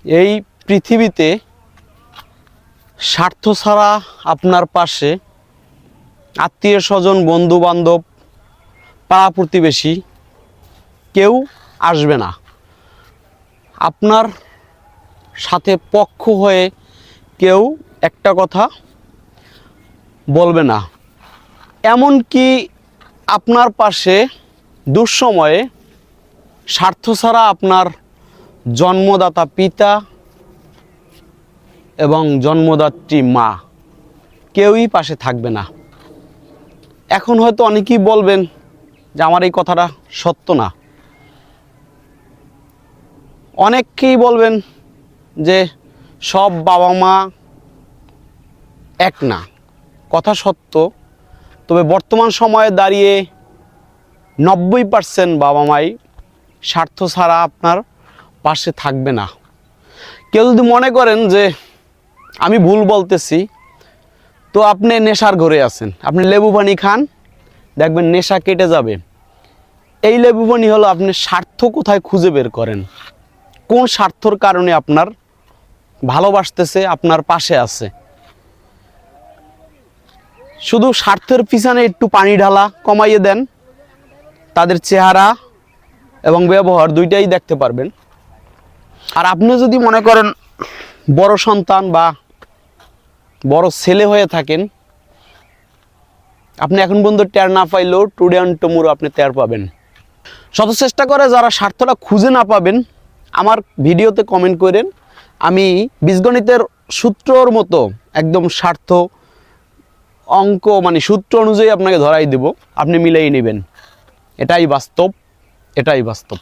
এই পৃথিবীতে স্বার্থ ছাড়া আপনার পাশে আত্মীয় স্বজন, বন্ধু বান্ধব, পাড়া প্রতিবেশী কেউ আসবে না। আপনার সাথে পক্ষ হয়ে কেউ একটা কথা বলবে না। এমনকি আপনার পাশে দুঃসময়ে স্বার্থ ছাড়া আপনার জন্মদাতা পিতা এবং জন্মদাত্রী মা কেউই পাশে থাকবে না। এখন হয়তো অনেকেই বলবেন যে আমার এই কথাটা সত্য না। অনেকেই বলবেন যে সব বাবা মা এক না। কথা সত্য, তবে বর্তমান সময়ে দাঁড়িয়ে 90% বাবা মাই স্বার্থ ছাড়া আপনার পাশে থাকবে না। কেউ যদি মনে করেন যে আমি ভুল বলতেছি, তো আপনি নেশার ঘরে আছেন, আপনি লেবু পানি খান, দেখবেন নেশা কেটে যাবে। এই লেবু পানি হলো আপনি স্বার্থ কোথায় খুঁজে বের করেন, কোন স্বার্থর কারণে আপনার ভালোবাসতেছে, আপনার পাশে আছে। শুধু স্বার্থের পিছনে একটু পানি ঢালা কমাইয়ে দেন, তাদের চেহারা এবং ব্যবহার দুইটাই দেখতে পারবেন। আর আপনি যদি মনে করেন বড় সন্তান বা বড় ছেলে হয়ে থাকেন, আপনি এখন পর্যন্ত টের না পাইলেও টুডে অ্যান্ড টুমরো আপনি টের পাবেন। শত চেষ্টা করে যারা স্বার্থটা খুঁজে না পাবেন, আমার ভিডিওতে কমেন্ট করেন, আমি বীজগণিতের সূত্রর মতো একদম স্বার্থ অঙ্ক মানে সূত্র অনুযায়ী আপনাকে ধরাই দেব, আপনি মিলাই নেবেন। এটাই বাস্তব, এটাই বাস্তব।